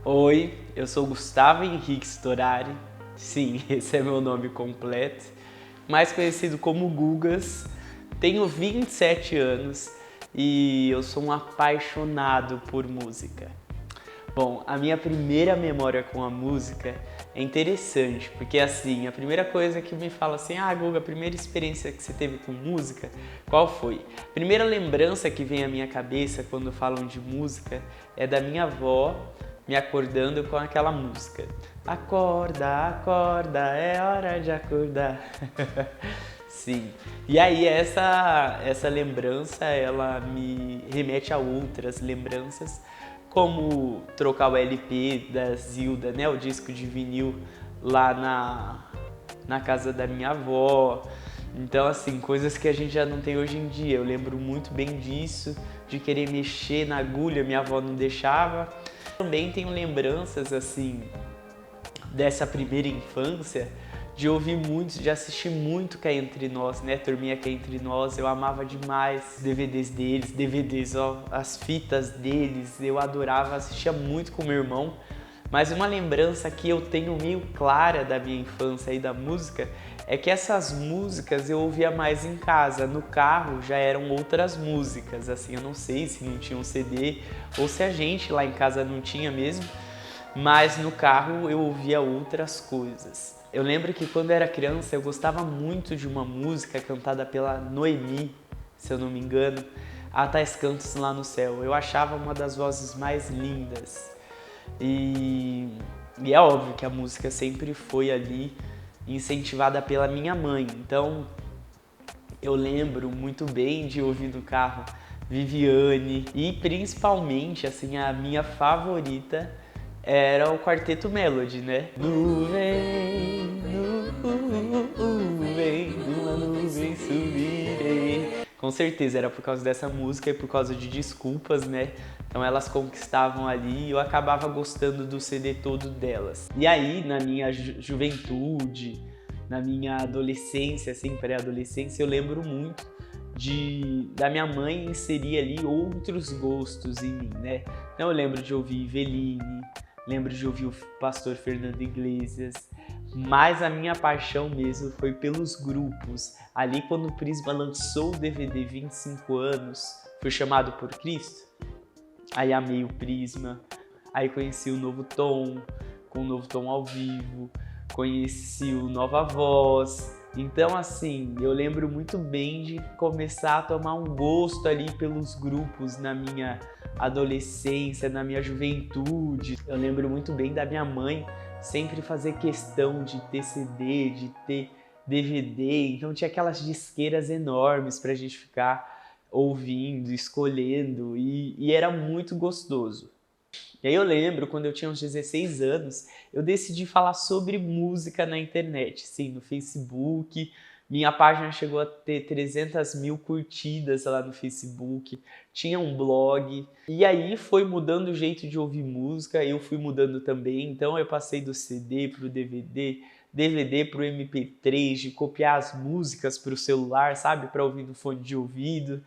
Oi, eu sou Gustavo Henrique Storari, sim, esse é meu nome completo, mais conhecido como Gugas. Tenho 27 anos e eu sou um apaixonado por música. Bom, a minha primeira memória com a música é interessante, porque assim, a primeira coisa que me fala assim, Guga, a primeira experiência que você teve com música, qual foi? A primeira lembrança que vem à minha cabeça quando falam de música é da minha avó me acordando com aquela música. Acorda, acorda, é hora de acordar. Sim. E aí essa lembrança, ela me remete a outras lembranças, como trocar o LP da Zilda, né, o disco de vinil lá na casa da minha avó. Então, assim, coisas que a gente já não tem hoje em dia. Eu lembro muito bem disso, de querer mexer na agulha, minha avó não deixava. Também tenho lembranças, assim, dessa primeira infância, de ouvir muito, de assistir muito Cá Entre Nós, né? Turminha Cá Entre Nós, eu amava demais os DVDs deles, ó, as fitas deles, eu adorava, assistia muito com meu irmão. Mas uma lembrança que eu tenho meio clara da minha infância e da música é que essas músicas eu ouvia mais em casa, no carro já eram outras músicas, assim, eu não sei se não tinha um CD ou se a gente lá em casa não tinha mesmo, mas no carro eu ouvia outras coisas. Eu lembro que quando eu era criança eu gostava muito de uma música cantada pela Noemi, se eu não me engano, A Tais Cantos Lá no Céu. Eu achava uma das vozes mais lindas. E, e é óbvio que a música sempre foi ali incentivada pela minha mãe. Então eu lembro muito bem de ouvir no carro Viviane e principalmente assim a minha favorita era o Quarteto Melody, né? Nuvem, nuvem, numa nuvem subirei. Com certeza era por causa dessa música e por causa de Desculpas, né? Então elas conquistavam ali e eu acabava gostando do CD todo delas. E aí, na minha juventude, na minha adolescência, assim, pré-adolescência, eu lembro muito da minha mãe inserir ali outros gostos em mim, né? Então eu lembro de ouvir Veline, lembro de ouvir o pastor Fernando Iglesias, mas a minha paixão mesmo foi pelos grupos. Ali quando o Prisma lançou o DVD 25 anos, Fui Chamado por Cristo, aí amei o Prisma, aí conheci o Novo Tom, com o Novo Tom ao vivo, conheci o Nova Voz. Então, assim, eu lembro muito bem de começar a tomar um gosto ali pelos grupos na minha adolescência, na minha juventude. Eu lembro muito bem da minha mãe sempre fazer questão de ter CD, de ter DVD. Então tinha aquelas disqueiras enormes pra gente ficar ouvindo, escolhendo e era muito gostoso. E aí eu lembro, quando eu tinha uns 16 anos, eu decidi falar sobre música na internet, sim, no Facebook. Minha página chegou a ter 300 mil curtidas lá no Facebook, tinha um blog. E aí foi mudando o jeito de ouvir música, eu fui mudando também. Então eu passei do CD para o DVD, DVD para o MP3, de copiar as músicas para o celular, sabe, para ouvir no fone de ouvido.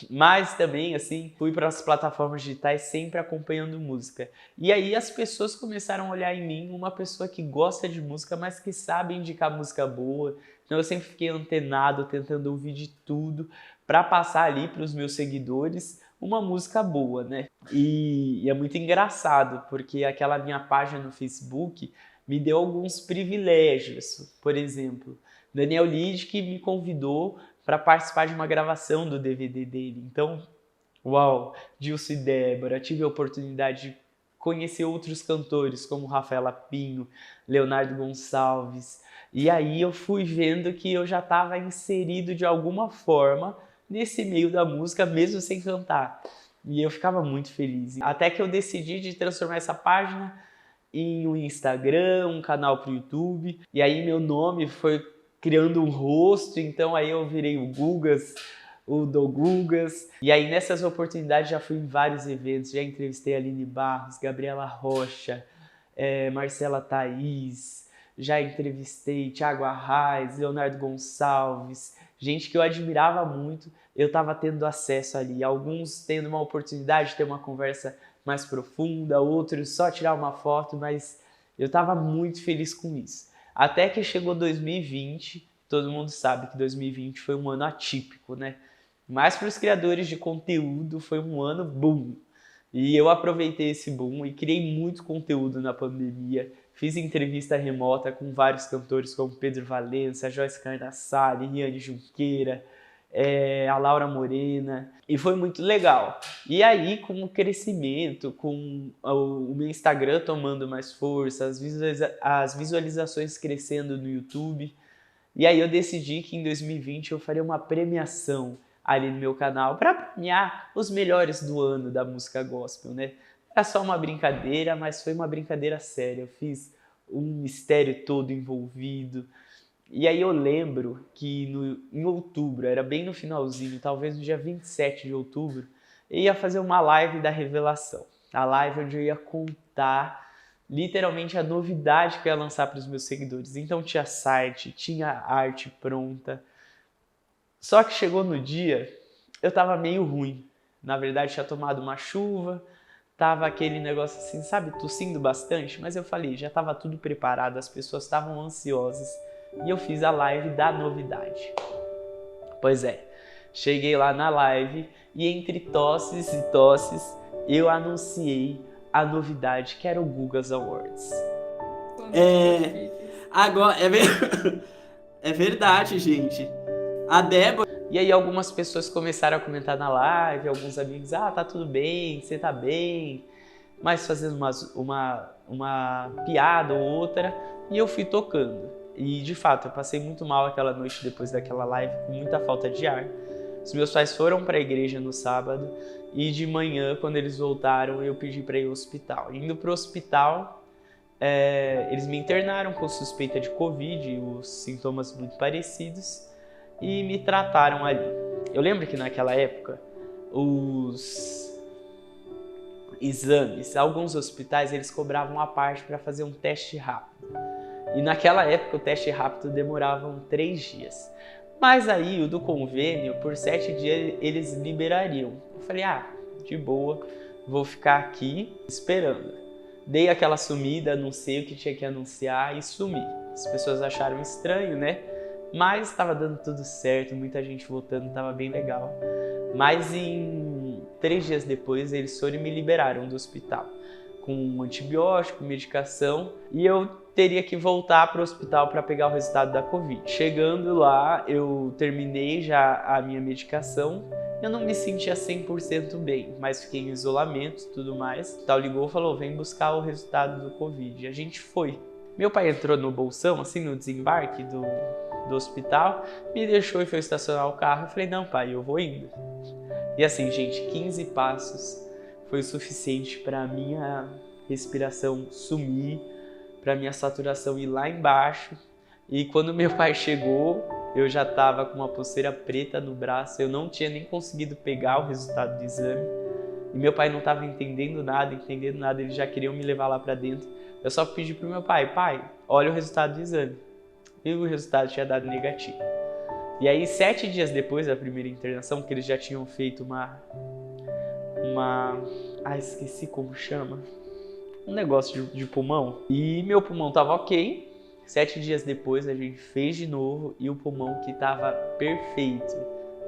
Mas também, assim, fui para as plataformas digitais sempre acompanhando música. E aí as pessoas começaram a olhar em mim uma pessoa que gosta de música, mas que sabe indicar música boa. Então eu sempre fiquei antenado, tentando ouvir de tudo, para passar ali para os meus seguidores uma música boa, né? E é muito engraçado, porque aquela minha página no Facebook me deu alguns privilégios. Por exemplo, Daniel Lid que me convidou para participar de uma gravação do DVD dele. Então, uau, Dilson e Débora, tive a oportunidade de conhecer outros cantores como Rafaela Pinho, Leonardo Gonçalves. E aí eu fui vendo que eu já estava inserido de alguma forma nesse meio da música, mesmo sem cantar. E eu ficava muito feliz. Até que eu decidi de transformar essa página em um Instagram, um canal para o YouTube. E aí meu nome foi criando um rosto, então aí eu virei o Gugas, o do Gugas. E aí nessas oportunidades já fui em vários eventos, já entrevistei a Aline Barros, Gabriela Rocha, Marcela Thaís, já entrevistei Thiago Arraes, Leonardo Gonçalves, gente que eu admirava muito, eu estava tendo acesso ali, alguns tendo uma oportunidade de ter uma conversa mais profunda, outros só tirar uma foto, mas eu estava muito feliz com isso. Até que chegou 2020, todo mundo sabe que 2020 foi um ano atípico, né? Mas para os criadores de conteúdo foi um ano boom. E eu aproveitei esse boom e criei muito conteúdo na pandemia. Fiz entrevista remota com vários cantores como Pedro Valença, Joyce Carnassali, Riane Junqueira, a Laura Morena, e foi muito legal. E aí, com o crescimento, com o meu Instagram tomando mais força, as visualizações crescendo no YouTube, e aí eu decidi que em 2020 eu faria uma premiação ali no meu canal para premiar os melhores do ano da música gospel, né? Era só uma brincadeira, mas foi uma brincadeira séria. Eu fiz um mistério todo envolvido. E aí eu lembro que em outubro, era bem no finalzinho, talvez no dia 27 de outubro, eu ia fazer uma live da revelação. A live onde eu ia contar literalmente a novidade que eu ia lançar para os meus seguidores. Então tinha site, tinha arte pronta. Só que chegou no dia, eu tava meio ruim. Na verdade, tinha tomado uma chuva, tava aquele negócio assim, sabe, tossindo bastante. Mas eu falei, já tava tudo preparado, as pessoas estavam ansiosas. E eu fiz a live da novidade. Pois é, cheguei lá na live e entre tosses e tosses, eu anunciei a novidade que era o Gugas Awards. Agora, é verdade, gente. A Débora... E aí algumas pessoas começaram a comentar na live, alguns amigos, tá tudo bem, você tá bem, mas fazendo uma piada ou outra, e eu fui tocando. E de fato, eu passei muito mal aquela noite depois daquela live, com muita falta de ar. Os meus pais foram para a igreja no sábado, e de manhã, quando eles voltaram, eu pedi para ir ao hospital. Indo para o hospital, eles me internaram com suspeita de Covid, os sintomas muito parecidos, e me trataram ali. Eu lembro que naquela época, os exames, alguns hospitais, eles cobravam a parte para fazer um teste rápido. E naquela época, o teste rápido demorava 3 dias. Mas aí, o do convênio, por 7 dias, eles liberariam. Eu falei, de boa, vou ficar aqui esperando. Dei aquela sumida, anunciei o que tinha que anunciar e sumi. As pessoas acharam estranho, né? Mas estava dando tudo certo, muita gente votando, estava bem legal. Mas em 3 dias depois, eles foram e me liberaram do hospital. Com um antibiótico, medicação, e eu teria que voltar para o hospital para pegar o resultado da Covid. Chegando lá, eu terminei já a minha medicação. Eu não me sentia 100% bem, mas fiquei em isolamento e tudo mais. O tal ligou e falou, vem buscar o resultado do Covid. E a gente foi. Meu pai entrou no bolsão, assim, no desembarque do hospital, me deixou e foi estacionar o carro. Eu falei, não pai, eu vou indo. E assim, gente, 15 passos foi o suficiente para minha respiração sumir, para minha saturação ir lá embaixo. E quando meu pai chegou, eu já estava com uma pulseira preta no braço, eu não tinha nem conseguido pegar o resultado do exame. E meu pai não estava entendendo nada, eles já queriam me levar lá para dentro. Eu só pedi pro meu pai, olha o resultado do exame. E o resultado tinha dado negativo. E aí, 7 dias depois da primeira internação, que eles já tinham feito esqueci como chama. Um negócio de pulmão. E meu pulmão tava ok. 7 dias depois a gente fez de novo e o pulmão que tava perfeito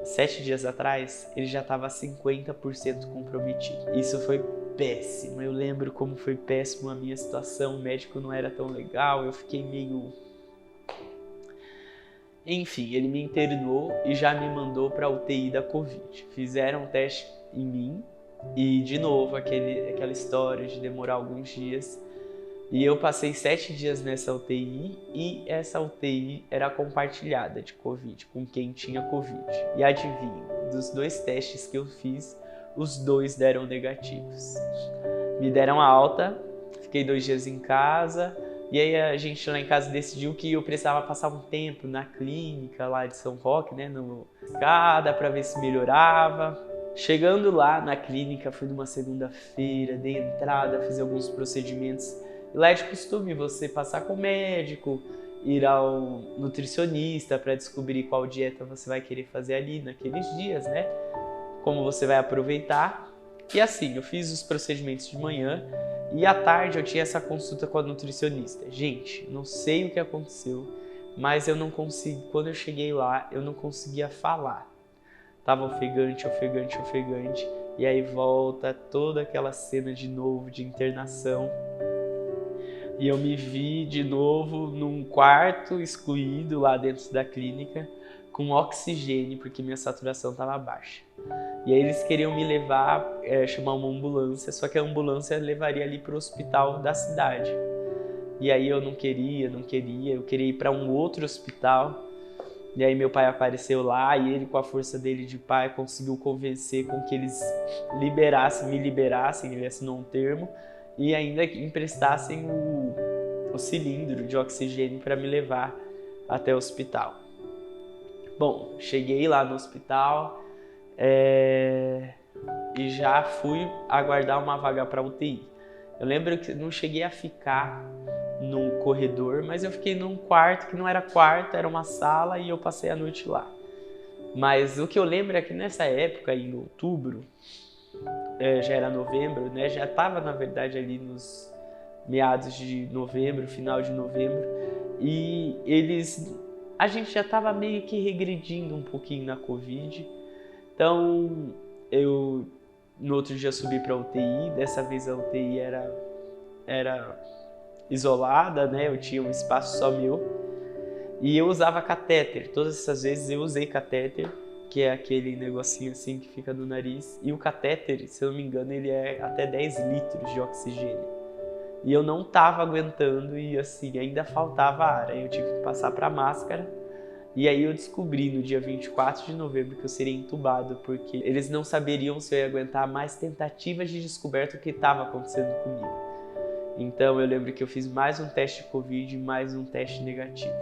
7 dias atrás, ele já tava 50% comprometido. Isso foi péssimo. Eu lembro como foi péssimo a minha situação. O médico não era tão legal. Eu fiquei meio... Enfim, ele me internou e já me mandou para a UTI da Covid. Fizeram um teste em mim e, de novo, aquela história de demorar alguns dias. E eu passei 7 dias nessa UTI e essa UTI era compartilhada de Covid, com quem tinha Covid. E adivinha, dos 2 testes que eu fiz, os 2 deram negativos. Me deram alta, fiquei 2 dias em casa. E aí a gente lá em casa decidiu que eu precisava passar um tempo na clínica lá de São Roque, né, no escada, para ver se melhorava. Chegando lá na clínica, fui numa segunda-feira, dei entrada, fiz alguns procedimentos. E lá é de costume você passar com o médico, ir ao nutricionista para descobrir qual dieta você vai querer fazer ali naqueles dias, né? Como você vai aproveitar. E assim, eu fiz os procedimentos de manhã e à tarde eu tinha essa consulta com a nutricionista. Gente, não sei o que aconteceu, mas eu não consegui, quando eu cheguei lá, eu não conseguia falar. Tava ofegante, e aí volta toda aquela cena de novo de internação. E eu me vi de novo num quarto excluído lá dentro da clínica, com oxigênio, porque minha saturação estava baixa. E aí eles queriam me levar, chamar uma ambulância, só que a ambulância levaria ali para o hospital da cidade. E aí eu não queria, eu queria ir para um outro hospital. E aí meu pai apareceu lá e ele, com a força dele de pai, conseguiu convencer com que eles me liberassem, ele assinou um termo, e ainda emprestassem o cilindro de oxigênio para me levar até o hospital. Bom, cheguei lá no hospital e já fui aguardar uma vaga para UTI. Eu lembro que não cheguei a ficar num corredor, mas eu fiquei num quarto que não era quarto, era uma sala, e eu passei a noite lá. Mas o que eu lembro é que nessa época, em outubro, já era novembro, né? Já estava, na verdade, ali nos meados de novembro, final de novembro, e a gente já estava meio que regredindo um pouquinho na Covid. Então, eu no outro dia subi para a UTI, dessa vez a UTI era isolada, né? Eu tinha um espaço só meu, e eu usava catéter. Todas essas vezes eu usei catéter, que é aquele negocinho assim que fica no nariz, e o catéter, se eu não me engano, ele é até 10 litros de oxigênio. E eu não estava aguentando, e assim, ainda faltava ar, aí eu tive que passar para máscara. E aí eu descobri no dia 24 de novembro que eu seria entubado, porque eles não saberiam se eu ia aguentar mais tentativas de descoberta do que estava acontecendo comigo. Então eu lembro que eu fiz mais um teste de Covid e mais um teste negativo.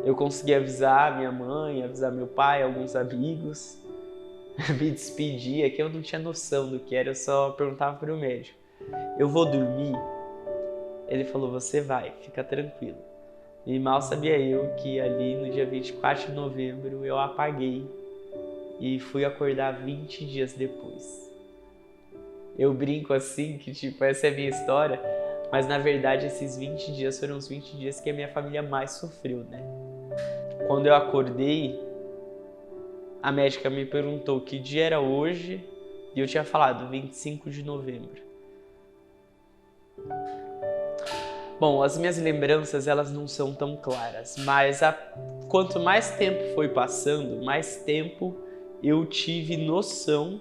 Eu consegui avisar minha mãe, avisar meu pai, alguns amigos, me despedir, é que eu não tinha noção do que era, eu só perguntava para o médico: eu vou dormir? Ele falou: você vai, fica tranquilo. E mal sabia eu que ali no dia 24 de novembro eu apaguei e fui acordar 20 dias depois. Eu brinco assim que tipo, essa é a minha história, mas na verdade esses 20 dias foram os 20 dias que a minha família mais sofreu, né? Quando eu acordei, a médica me perguntou que dia era hoje e eu tinha falado 25 de novembro. Bom, as minhas lembranças, elas não são tão claras, mas quanto mais tempo foi passando, mais tempo eu tive noção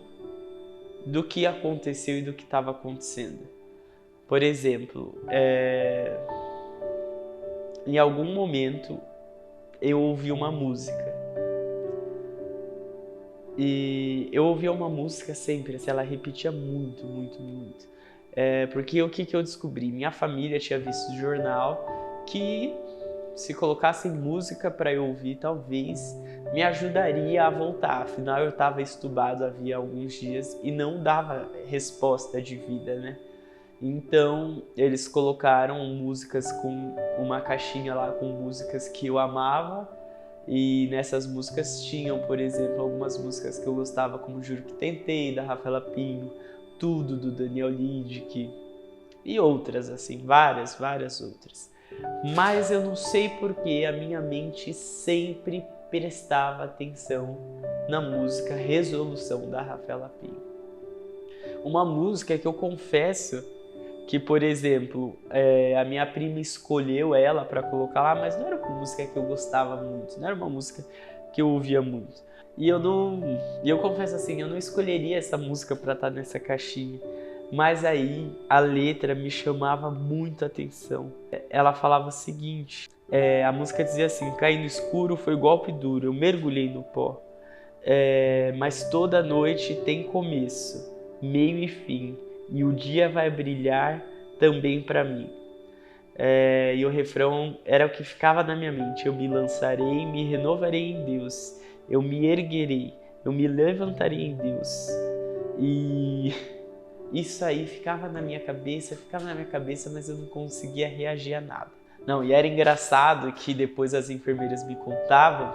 do que aconteceu e do que estava acontecendo. Por exemplo, em algum momento eu ouvi uma música. E eu ouvia uma música sempre, assim, ela repetia muito, muito, muito. Porque o que eu descobri? Minha família tinha visto no jornal que se colocassem música para eu ouvir, talvez me ajudaria a voltar. Afinal, eu estava estubado havia alguns dias e não dava resposta de vida, né? Então, eles colocaram músicas com uma caixinha lá com músicas que eu amava. E nessas músicas tinham, por exemplo, algumas músicas que eu gostava, como Juro Que Tentei, da Rafaela Pinho, Tudo, do Daniel Lidick, e outras, assim, várias outras. Mas eu não sei porque a minha mente sempre prestava atenção na música Resolução, da Rafaela Pinho. Uma música que eu confesso que, por exemplo, a minha prima escolheu ela para colocar lá, mas não era uma música que eu gostava muito, não era uma música que eu ouvia muito. E eu confesso assim, eu não escolheria essa música para estar nessa caixinha, mas aí a letra me chamava muito a atenção. Ela falava o seguinte, a música dizia assim: caí no escuro, foi golpe duro, eu mergulhei no pó, mas toda noite tem começo, meio e fim, e o dia vai brilhar também para mim. E o refrão era o que ficava na minha mente: eu me lançarei, me renovarei em Deus, eu me erguerei, eu me levantarei em Deus. E isso aí ficava na minha cabeça, mas eu não conseguia reagir a nada. Não, e era engraçado que depois as enfermeiras me contavam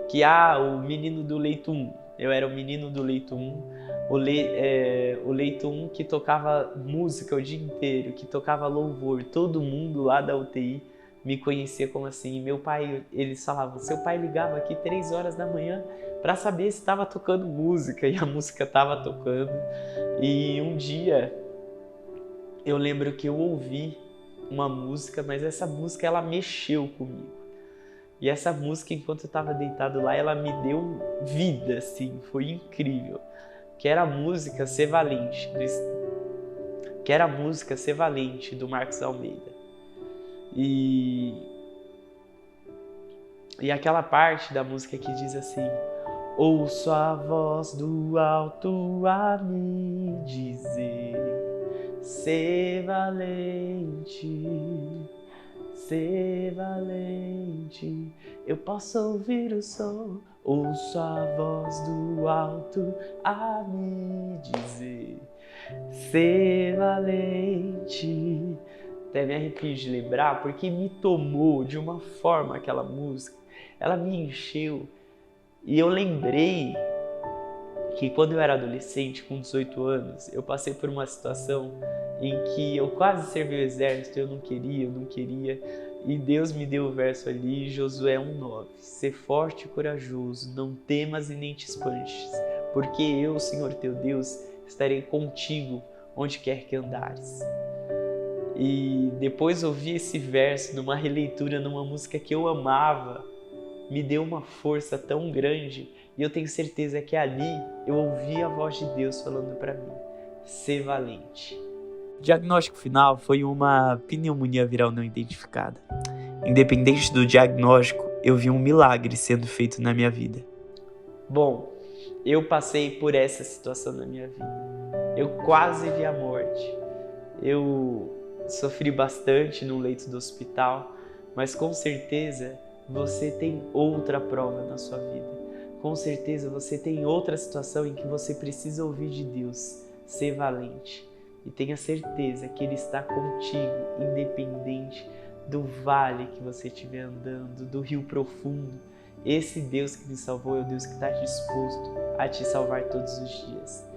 que o menino do leito 1, Eu era o menino do leito 1, o leito 1 que tocava música o dia inteiro, que tocava louvor. Todo mundo lá da UTI me conhecia como assim. E meu pai, eles falavam, seu pai ligava aqui 3 horas da manhã para saber se estava tocando música, e a música estava tocando. E um dia eu lembro que eu ouvi uma música, mas essa música ela mexeu comigo. E essa música, enquanto eu estava deitado lá, ela me deu vida, assim, foi incrível. Que era a música Ser Valente, do Marcos Almeida. E aquela parte da música que diz assim: ouço a voz do alto a me dizer, ser valente. Ser valente, eu posso ouvir o som, ouço a voz do alto a me dizer, ser valente. Até me arrepio de lembrar, porque me tomou de uma forma aquela música, ela me encheu. E eu lembrei que quando eu era adolescente, com 18 anos, eu passei por uma situação em que eu quase servi o exército, eu não queria, e Deus me deu o verso ali, Josué 1:9, ser forte e corajoso, não temas e nem te espantes, porque eu, Senhor teu Deus, estarei contigo onde quer que andares. E depois ouvir esse verso numa releitura, numa música que eu amava, me deu uma força tão grande, e eu tenho certeza que ali eu ouvi a voz de Deus falando para mim, ser valente. O diagnóstico final foi uma pneumonia viral não identificada. Independente do diagnóstico, eu vi um milagre sendo feito na minha vida. Bom, eu passei por essa situação na minha vida. Eu quase vi a morte. Eu sofri bastante no leito do hospital, mas com certeza você tem outra prova na sua vida. Com certeza você tem outra situação em que você precisa ouvir de Deus, ser valente. E tenha certeza que Ele está contigo, independente do vale que você estiver andando, do rio profundo. Esse Deus que me salvou é o Deus que está disposto a te salvar todos os dias.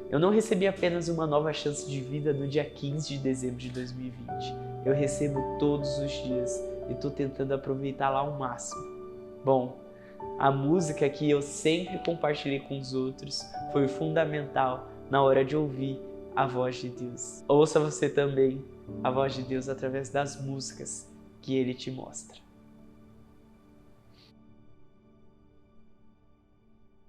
Eu não recebi apenas uma nova chance de vida no dia 15 de dezembro de 2020. Eu recebo todos os dias e estou tentando aproveitar lá ao máximo. Bom, a música que eu sempre compartilhei com os outros foi fundamental na hora de ouvir a voz de Deus. Ouça você também a voz de Deus através das músicas que Ele te mostra.